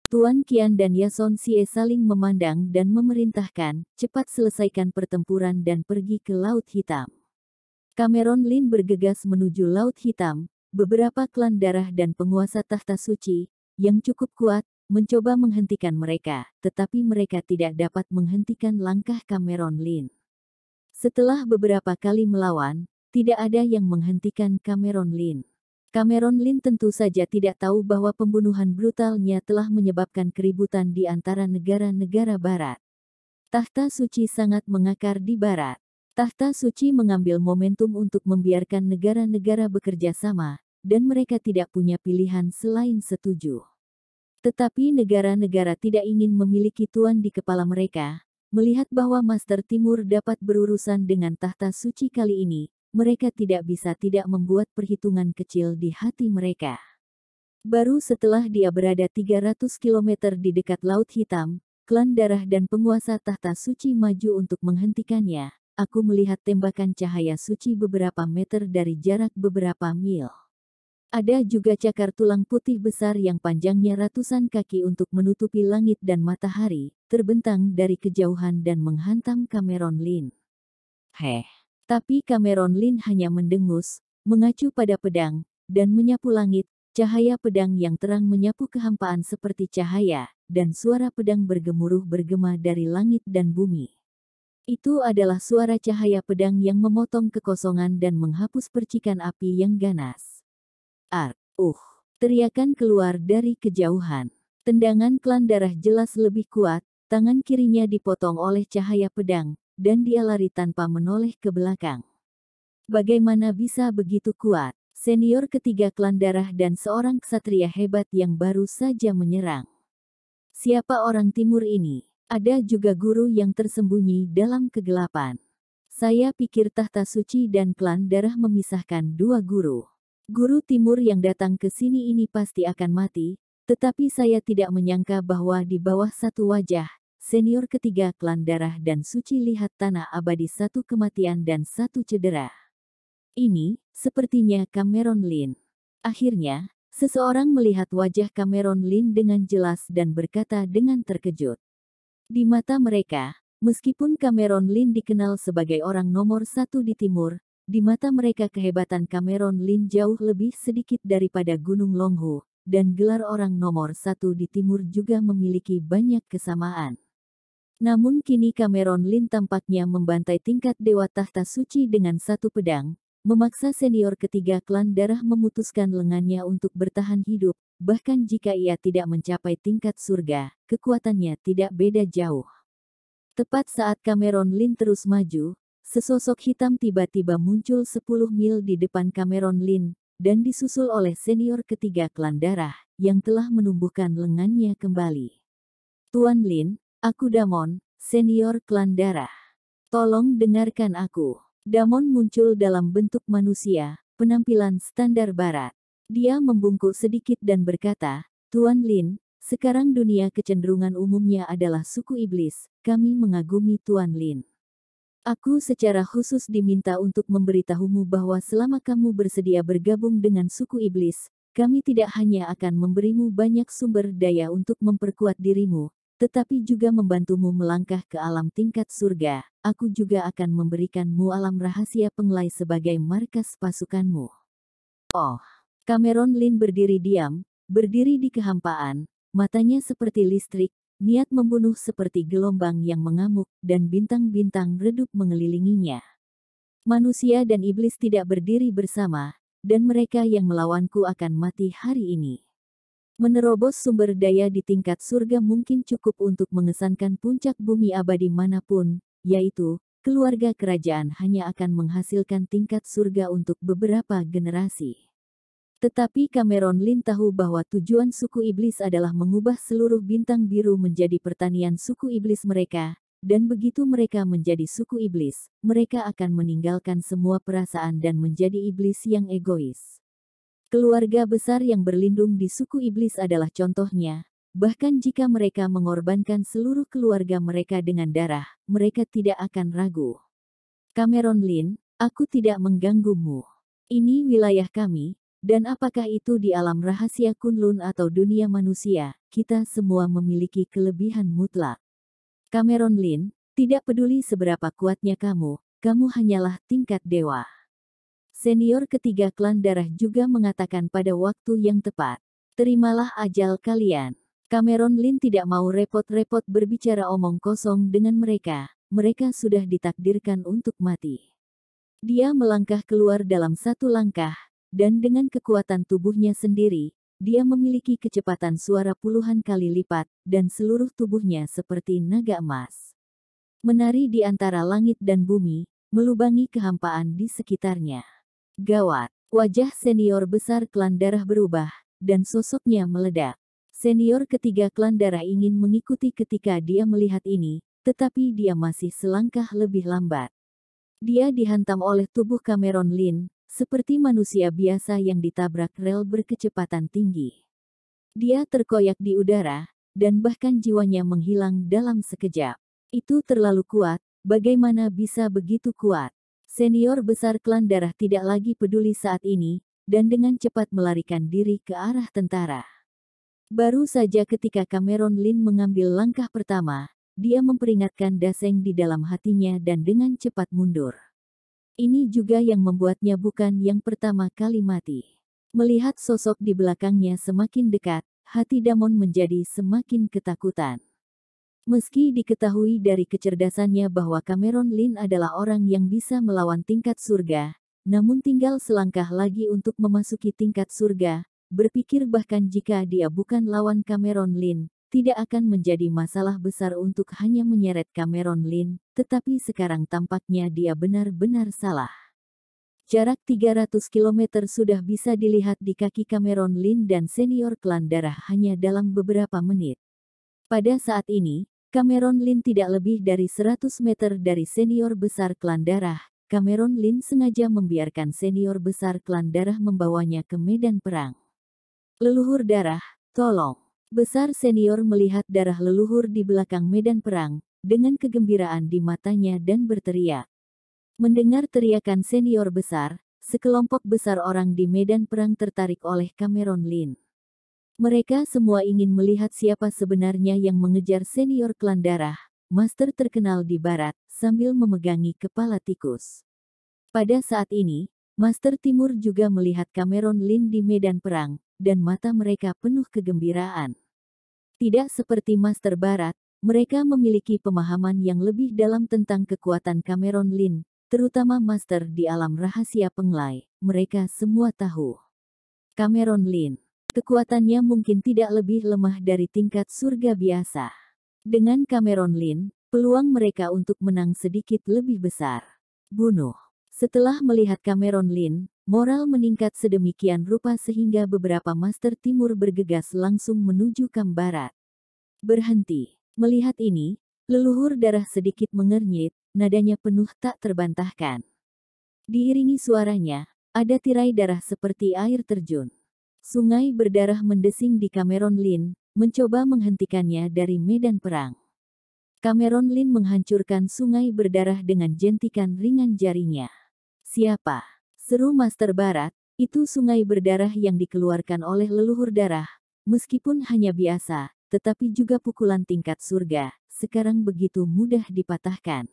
Tuan Qian dan Yason Xie saling memandang dan memerintahkan, cepat selesaikan pertempuran dan pergi ke Laut Hitam. Cameron Lin bergegas menuju Laut Hitam. Beberapa klan darah dan penguasa tahta suci, yang cukup kuat, mencoba menghentikan mereka, tetapi mereka tidak dapat menghentikan langkah Cameron Lin. Setelah beberapa kali melawan, tidak ada yang menghentikan Cameron Lin. Cameron Lin tentu saja tidak tahu bahwa pembunuhan brutalnya telah menyebabkan keributan di antara negara-negara barat. Tahta suci sangat mengakar di barat. Tahta suci mengambil momentum untuk membiarkan negara-negara bekerja sama, dan mereka tidak punya pilihan selain setuju. Tetapi negara-negara tidak ingin memiliki tuan di kepala mereka. Melihat bahwa Master Timur dapat berurusan dengan tahta suci kali ini, mereka tidak bisa tidak membuat perhitungan kecil di hati mereka. Baru setelah dia berada 300 km di dekat Laut Hitam, klan darah dan penguasa tahta suci maju untuk menghentikannya. Aku melihat tembakan cahaya suci beberapa meter dari jarak beberapa mil. Ada juga cakar tulang putih besar yang panjangnya ratusan kaki untuk menutupi langit dan matahari, terbentang dari kejauhan dan menghantam Cameron Lin. Tapi Cameron Lin hanya mendengus, mengacu pada pedang, dan menyapu langit. Cahaya pedang yang terang menyapu kehampaan seperti cahaya, dan suara pedang bergemuruh bergema dari langit dan bumi. Itu adalah suara cahaya pedang yang memotong kekosongan dan menghapus percikan api yang ganas. Teriakan keluar dari kejauhan. Tendangan klan darah jelas lebih kuat, tangan kirinya dipotong oleh cahaya pedang, dan dia lari tanpa menoleh ke belakang. Bagaimana bisa begitu kuat? Senior ketiga klan darah dan seorang ksatria hebat yang baru saja menyerang. Siapa orang timur ini? Ada juga guru yang tersembunyi dalam kegelapan. Saya pikir tahta suci dan klan darah memisahkan dua guru. Guru timur yang datang ke sini ini pasti akan mati, tetapi saya tidak menyangka bahwa di bawah satu wajah, senior ketiga klan darah dan suci lihat tanah abadi satu kematian dan satu cedera. Ini, sepertinya Cameron Lin. Akhirnya, seseorang melihat wajah Cameron Lin dengan jelas dan berkata dengan terkejut. Di mata mereka, meskipun Cameron Lin dikenal sebagai orang nomor satu di timur, di mata mereka kehebatan Cameron Lin jauh lebih sedikit daripada Gunung Longhu, dan gelar orang nomor satu di timur juga memiliki banyak kesamaan. Namun kini Cameron Lin tampaknya membantai tingkat Dewa Tahta Suci dengan satu pedang, memaksa senior ketiga klan darah memutuskan lengannya untuk bertahan hidup, bahkan jika ia tidak mencapai tingkat surga, kekuatannya tidak beda jauh. Tepat saat Cameron Lin terus maju, sesosok hitam tiba-tiba muncul 10 mil di depan Cameron Lin, dan disusul oleh senior ketiga klan darah, yang telah menumbuhkan lengannya kembali. Tuan Lin, aku Damon, senior klan darah. Tolong dengarkan aku. Damon muncul dalam bentuk manusia, penampilan standar barat. Dia membungkuk sedikit dan berkata, Tuan Lin, sekarang dunia kecenderungan umumnya adalah suku iblis, kami mengagumi Tuan Lin. Aku secara khusus diminta untuk memberitahumu bahwa selama kamu bersedia bergabung dengan suku iblis, kami tidak hanya akan memberimu banyak sumber daya untuk memperkuat dirimu, tetapi juga membantumu melangkah ke alam tingkat surga. Aku juga akan memberikanmu alam rahasia penglai sebagai markas pasukanmu. Cameron Lin berdiri diam, berdiri di kehampaan, matanya seperti listrik, niat membunuh seperti gelombang yang mengamuk, dan bintang-bintang redup mengelilinginya. Manusia dan iblis tidak berdiri bersama, dan mereka yang melawanku akan mati hari ini. Menerobos sumber daya di tingkat surga mungkin cukup untuk mengesankan puncak bumi abadi manapun, yaitu, keluarga kerajaan hanya akan menghasilkan tingkat surga untuk beberapa generasi. Tetapi Cameron Lin tahu bahwa tujuan suku iblis adalah mengubah seluruh bintang biru menjadi pertanian suku iblis mereka, dan begitu mereka menjadi suku iblis, mereka akan meninggalkan semua perasaan dan menjadi iblis yang egois. Keluarga besar yang berlindung di suku iblis adalah contohnya, bahkan jika mereka mengorbankan seluruh keluarga mereka dengan darah, mereka tidak akan ragu. Cameron Lin, aku tidak mengganggumu. Ini wilayah kami. Dan apakah itu di alam rahasia Kunlun atau dunia manusia, kita semua memiliki kelebihan mutlak. Cameron Lin, tidak peduli seberapa kuatnya kamu hanyalah tingkat dewa. Senior ketiga klan darah juga mengatakan pada waktu yang tepat. Terimalah ajal kalian. Cameron Lin tidak mau repot-repot berbicara omong kosong dengan mereka. Mereka sudah ditakdirkan untuk mati. Dia melangkah keluar dalam satu langkah, dan dengan kekuatan tubuhnya sendiri, dia memiliki kecepatan suara puluhan kali lipat, dan seluruh tubuhnya seperti naga emas. Menari di antara langit dan bumi, melubangi kehampaan di sekitarnya. Gawat, wajah senior besar klan darah berubah, dan sosoknya meledak. Senior ketiga klan darah ingin mengikuti ketika dia melihat ini, tetapi dia masih selangkah lebih lambat. Dia dihantam oleh tubuh Cameron Lin, seperti manusia biasa yang ditabrak rel berkecepatan tinggi. Dia terkoyak di udara, dan bahkan jiwanya menghilang dalam sekejap. Itu terlalu kuat, bagaimana bisa begitu kuat? Senior besar klan darah tidak lagi peduli saat ini, dan dengan cepat melarikan diri ke arah tentara. Baru saja ketika Cameron Lin mengambil langkah pertama, dia memperingatkan Daseng di dalam hatinya dan dengan cepat mundur. Ini juga yang membuatnya bukan yang pertama kali mati. Melihat sosok di belakangnya semakin dekat, hati Damon menjadi semakin ketakutan. Meski diketahui dari kecerdasannya bahwa Cameron Lin adalah orang yang bisa melawan tingkat surga, namun tinggal selangkah lagi untuk memasuki tingkat surga. Berpikir bahkan jika dia bukan lawan Cameron Lin, tidak akan menjadi masalah besar untuk hanya menyeret Cameron Lin, tetapi sekarang tampaknya dia benar-benar salah. Jarak 300 km sudah bisa dilihat di kaki Cameron Lin dan senior klan darah hanya dalam beberapa menit. Pada saat ini, Cameron Lin tidak lebih dari 100 meter dari senior besar klan darah. Cameron Lin sengaja membiarkan senior besar klan darah membawanya ke medan perang. Leluhur darah, tolong. Besar senior melihat darah leluhur di belakang medan perang, dengan kegembiraan di matanya dan berteriak. Mendengar teriakan senior besar, sekelompok besar orang di medan perang tertarik oleh Cameron Lin. Mereka semua ingin melihat siapa sebenarnya yang mengejar senior klan darah, master terkenal di barat, sambil memegangi kepala tikus. Pada saat ini, Master Timur juga melihat Cameron Lin di medan perang, dan mata mereka penuh kegembiraan. Tidak seperti Master Barat, mereka memiliki pemahaman yang lebih dalam tentang kekuatan Cameron Lin, terutama Master di alam rahasia Penglai. Mereka semua tahu. Cameron Lin, kekuatannya mungkin tidak lebih lemah dari tingkat surga biasa. Dengan Cameron Lin, peluang mereka untuk menang sedikit lebih besar. Bunuh. Setelah melihat Cameron Lin, moral meningkat sedemikian rupa sehingga beberapa Master Timur bergegas langsung menuju Kam Barat. Berhenti. Melihat ini, leluhur darah sedikit mengernyit, nadanya penuh tak terbantahkan. Diiringi suaranya, ada tirai darah seperti air terjun. Sungai berdarah mendesing di Cameron Lin, mencoba menghentikannya dari medan perang. Cameron Lin menghancurkan sungai berdarah dengan jentikan ringan jarinya. Siapa? Seru Master Barat, itu sungai berdarah yang dikeluarkan oleh leluhur darah, meskipun hanya biasa, tetapi juga pukulan tingkat surga, sekarang begitu mudah dipatahkan.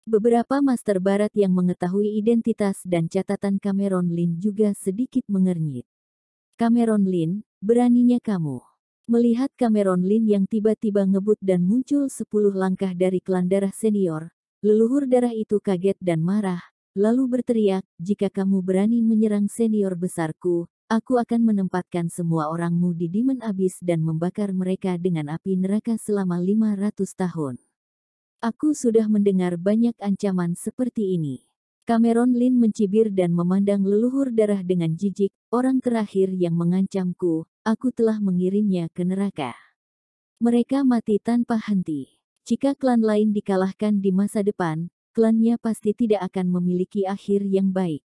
Beberapa Master Barat yang mengetahui identitas dan catatan Cameron Lin juga sedikit mengernyit. Cameron Lin, beraninya kamu. Melihat Cameron Lin yang tiba-tiba ngebut dan muncul 10 langkah dari klan darah senior, leluhur darah itu kaget dan marah. Lalu berteriak, jika kamu berani menyerang senior besarku, aku akan menempatkan semua orangmu di Demon Abyss dan membakar mereka dengan api neraka selama 500 tahun. Aku sudah mendengar banyak ancaman seperti ini. Cameron Lin mencibir dan memandang leluhur darah dengan jijik, orang terakhir yang mengancamku, aku telah mengirimnya ke neraka. Mereka mati tanpa henti. Jika klan lain dikalahkan di masa depan, klannya pasti tidak akan memiliki akhir yang baik.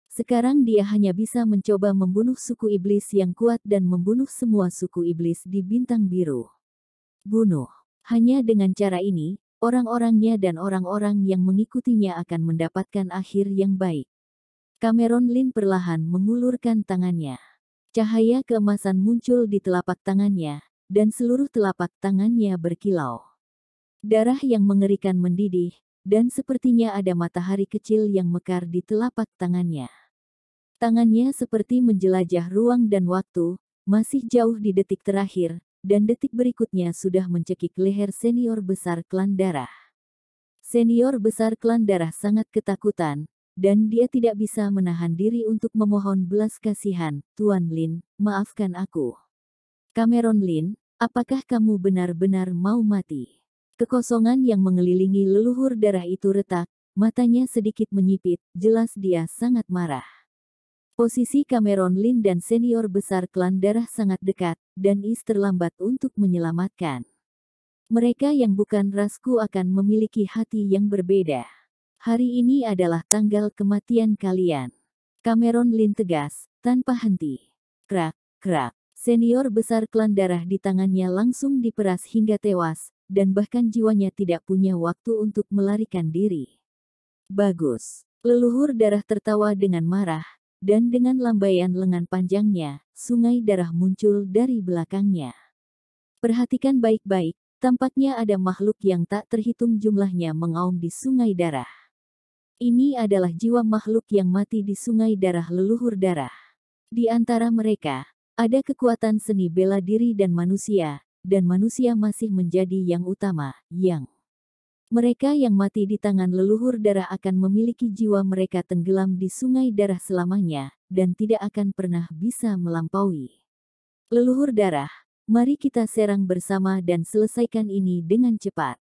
Sekarang dia hanya bisa mencoba membunuh suku iblis yang kuat dan membunuh semua suku iblis di bintang biru. Bunuh. Hanya dengan cara ini, orang-orangnya dan orang-orang yang mengikutinya akan mendapatkan akhir yang baik. Cameron Lin perlahan mengulurkan tangannya. Cahaya keemasan muncul di telapak tangannya, dan seluruh telapak tangannya berkilau. Darah yang mengerikan mendidih, dan sepertinya ada matahari kecil yang mekar di telapak tangannya. Tangannya seperti menjelajah ruang dan waktu, masih jauh di detik terakhir, dan detik berikutnya sudah mencekik leher senior besar klan darah. Senior besar klan darah sangat ketakutan, dan dia tidak bisa menahan diri untuk memohon belas kasihan, Tuan Lin, maafkan aku. Cameron Lin, apakah kamu benar-benar mau mati? Kekosongan yang mengelilingi leluhur darah itu retak, matanya sedikit menyipit, jelas dia sangat marah. Posisi Cameron Lin dan senior besar klan darah sangat dekat, dan Is terlambat untuk menyelamatkan. Mereka yang bukan rasku akan memiliki hati yang berbeda. Hari ini adalah tanggal kematian kalian. Cameron Lin tegas, tanpa henti. Krak, krak. Senior besar klan darah di tangannya langsung diperas hingga tewas, dan bahkan jiwanya tidak punya waktu untuk melarikan diri. Bagus. Leluhur darah tertawa dengan marah, dan dengan lambaian lengan panjangnya, sungai darah muncul dari belakangnya. Perhatikan baik-baik, tampaknya ada makhluk yang tak terhitung jumlahnya mengaum di sungai darah. Ini adalah jiwa makhluk yang mati di sungai darah leluhur darah. Di antara mereka, ada kekuatan seni bela diri dan manusia masih menjadi yang utama, yang mereka yang mati di tangan leluhur darah akan memiliki jiwa mereka tenggelam di sungai darah selamanya, dan tidak akan pernah bisa melampaui. Leluhur darah, mari kita serang bersama dan selesaikan ini dengan cepat.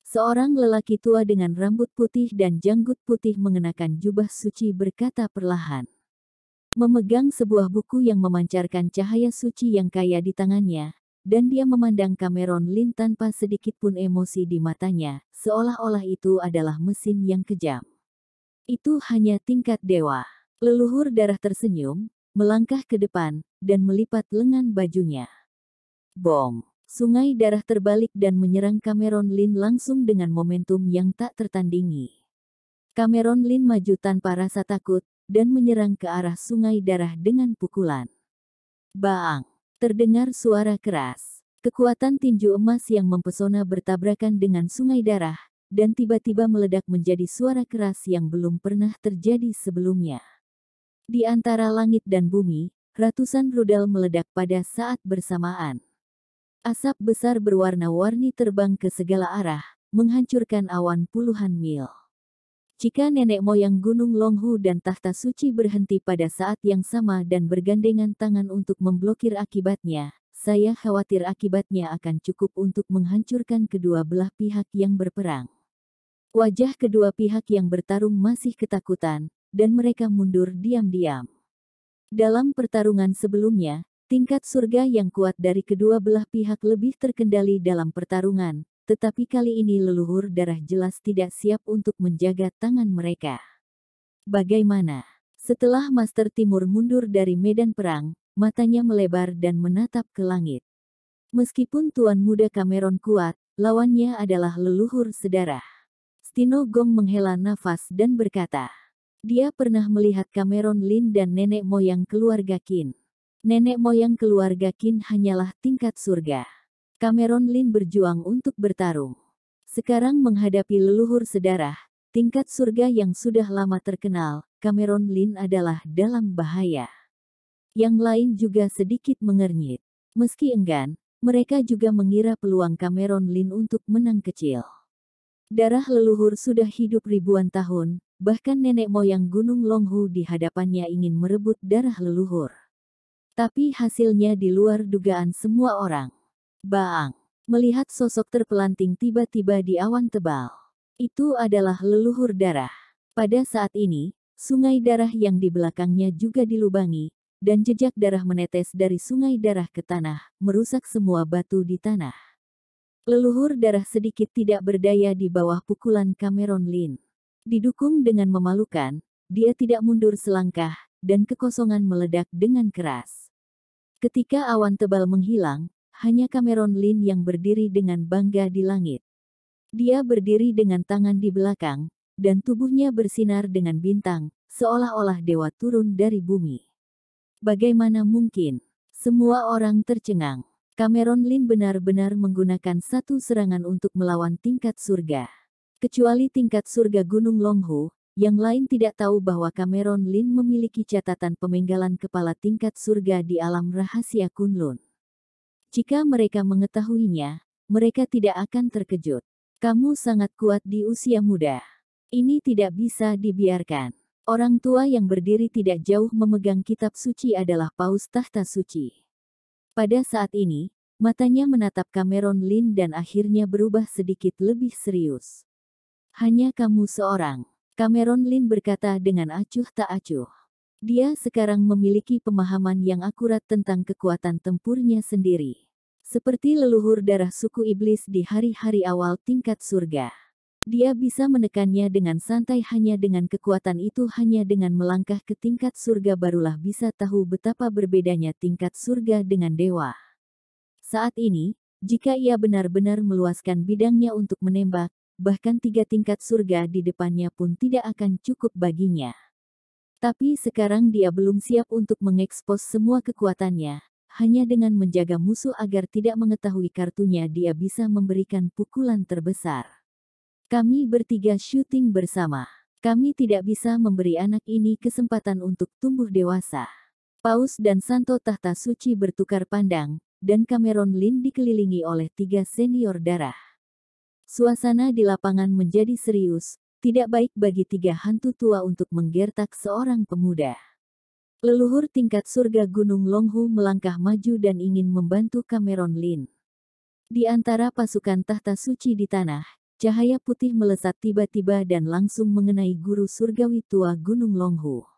Seorang lelaki tua dengan rambut putih dan janggut putih mengenakan jubah suci berkata perlahan. Memegang sebuah buku yang memancarkan cahaya suci yang kaya di tangannya, dan dia memandang Cameron Lin tanpa sedikit pun emosi di matanya, seolah-olah itu adalah mesin yang kejam. Itu hanya tingkat dewa. Leluhur darah tersenyum, melangkah ke depan, dan melipat lengan bajunya. Bong! Sungai darah terbalik dan menyerang Cameron Lin langsung dengan momentum yang tak tertandingi. Cameron Lin maju tanpa rasa takut, dan menyerang ke arah sungai darah dengan pukulan. Baang! Terdengar suara keras. Kekuatan tinju emas yang mempesona bertabrakan dengan sungai darah, dan tiba-tiba meledak menjadi suara keras yang belum pernah terjadi sebelumnya. Di antara langit dan bumi, ratusan rudal meledak pada saat bersamaan. Asap besar berwarna-warni terbang ke segala arah, menghancurkan awan puluhan mil. Jika nenek moyang Gunung Longhu dan Tahta Suci berhenti pada saat yang sama dan bergandengan tangan untuk memblokir akibatnya, saya khawatir akibatnya akan cukup untuk menghancurkan kedua belah pihak yang berperang. Wajah kedua pihak yang bertarung masih ketakutan, dan mereka mundur diam-diam. Dalam pertarungan sebelumnya, tingkat surga yang kuat dari kedua belah pihak lebih terkendali dalam pertarungan. Tetapi kali ini leluhur darah jelas tidak siap untuk menjaga tangan mereka. Bagaimana? Setelah Master Timur mundur dari medan perang, matanya melebar dan menatap ke langit. Meskipun Tuan Muda Cameron kuat, lawannya adalah leluhur sedarah. Stino Gong menghela nafas dan berkata, dia pernah melihat Cameron Lin dan nenek moyang keluarga Qin. Nenek moyang keluarga Qin hanyalah tingkat surga. Cameron Lin berjuang untuk bertarung. Sekarang menghadapi leluhur sedarah, tingkat surga yang sudah lama terkenal, Cameron Lin adalah dalam bahaya. Yang lain juga sedikit mengernyit. Meski enggan, mereka juga mengira peluang Cameron Lin untuk menang kecil. Darah leluhur sudah hidup ribuan tahun, bahkan nenek moyang Gunung Longhu di hadapannya ingin merebut darah leluhur. Tapi hasilnya di luar dugaan semua orang. Baang! Melihat sosok terpelanting tiba-tiba di awan tebal. Itu adalah leluhur darah. Pada saat ini, sungai darah yang di belakangnya juga dilubangi, dan jejak darah menetes dari sungai darah ke tanah, merusak semua batu di tanah. Leluhur darah sedikit tidak berdaya di bawah pukulan Cameron Lin. Didukung dengan memalukan, dia tidak mundur selangkah, dan kekosongan meledak dengan keras. Ketika awan tebal menghilang, hanya Cameron Lin yang berdiri dengan bangga di langit. Dia berdiri dengan tangan di belakang, dan tubuhnya bersinar dengan bintang, seolah-olah dewa turun dari bumi. Bagaimana mungkin? Semua orang tercengang. Cameron Lin benar-benar menggunakan satu serangan untuk melawan tingkat surga. Kecuali tingkat surga Gunung Longhu, yang lain tidak tahu bahwa Cameron Lin memiliki catatan pemenggalan kepala tingkat surga di alam rahasia Kunlun. Jika mereka mengetahuinya, mereka tidak akan terkejut. Kamu sangat kuat di usia muda. Ini tidak bisa dibiarkan. Orang tua yang berdiri tidak jauh memegang kitab suci adalah Paus Tahta Suci. Pada saat ini, matanya menatap Cameron Lin dan akhirnya berubah sedikit lebih serius. Hanya kamu seorang. Cameron Lin berkata dengan acuh tak acuh. Dia sekarang memiliki pemahaman yang akurat tentang kekuatan tempurnya sendiri. Seperti leluhur darah suku iblis di hari-hari awal tingkat surga. Dia bisa menekannya dengan santai hanya dengan kekuatan itu hanya dengan melangkah ke tingkat surga barulah bisa tahu betapa berbedanya tingkat surga dengan dewa. Saat ini, jika ia benar-benar meluaskan bidangnya untuk menembak, bahkan 3 tingkat surga di depannya pun tidak akan cukup baginya. Tapi sekarang dia belum siap untuk mengekspos semua kekuatannya, hanya dengan menjaga musuh agar tidak mengetahui kartunya dia bisa memberikan pukulan terbesar. Kami bertiga syuting bersama. Kami tidak bisa memberi anak ini kesempatan untuk tumbuh dewasa. Paus dan Santo Tahta Suci bertukar pandang, dan Cameron Lin dikelilingi oleh 3 senior darah. Suasana di lapangan menjadi serius, tidak baik bagi 3 hantu tua untuk menggertak seorang pemuda. Leluhur tingkat surga Gunung Longhu melangkah maju dan ingin membantu Cameron Lin. Di antara pasukan Tahta Suci di tanah, cahaya putih melesat tiba-tiba dan langsung mengenai guru surgawi tua Gunung Longhu.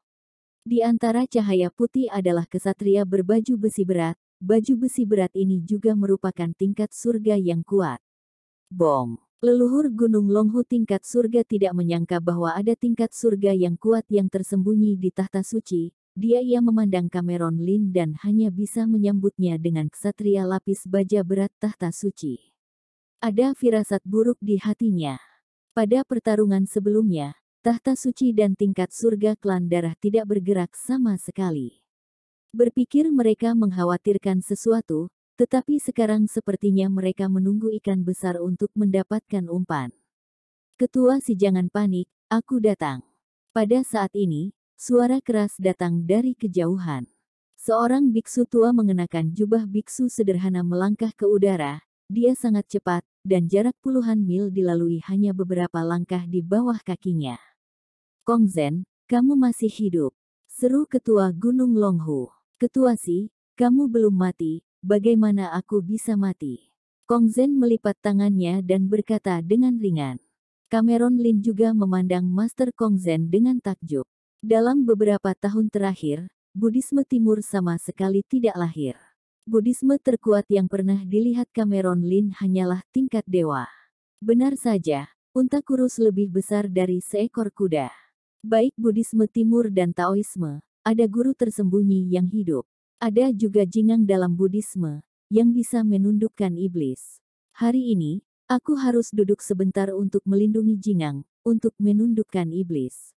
Di antara cahaya putih adalah kesatria berbaju besi berat. Baju besi berat ini juga merupakan tingkat surga yang kuat. Bom! Leluhur Gunung Longhu tingkat surga tidak menyangka bahwa ada tingkat surga yang kuat yang tersembunyi di Tahta Suci. Ia memandang Cameron Lin dan hanya bisa menyambutnya dengan kesatria lapis baja berat Tahta Suci. Ada firasat buruk di hatinya. Pada pertarungan sebelumnya, Tahta Suci dan tingkat surga klan darah tidak bergerak sama sekali. Berpikir mereka mengkhawatirkan sesuatu, tetapi sekarang sepertinya mereka menunggu ikan besar untuk mendapatkan umpan. Ketua si jangan panik, aku datang. Pada saat ini, suara keras datang dari kejauhan. Seorang biksu tua mengenakan jubah biksu sederhana melangkah ke udara. Dia sangat cepat, dan jarak puluhan mil dilalui hanya beberapa langkah di bawah kakinya. Kong Zhen, kamu masih hidup. Seru ketua Gunung Longhu. Ketua Si, kamu belum mati, bagaimana aku bisa mati? Kong Zhen melipat tangannya dan berkata dengan ringan. Cameron Lin juga memandang Master Kong Zhen dengan takjub. Dalam beberapa tahun terakhir, Buddhisme Timur sama sekali tidak lahir. Buddhisme terkuat yang pernah dilihat Cameron Lin hanyalah tingkat dewa. Benar saja, unta kurus lebih besar dari seekor kuda. Baik Buddhisme Timur dan Taoisme, ada guru tersembunyi yang hidup. Ada juga Jingang dalam Buddhisme, yang bisa menundukkan iblis. Hari ini, aku harus duduk sebentar untuk melindungi Jingang, untuk menundukkan iblis.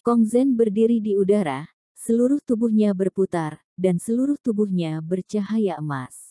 Kong Zhen berdiri di udara, seluruh tubuhnya berputar, dan seluruh tubuhnya bercahaya emas.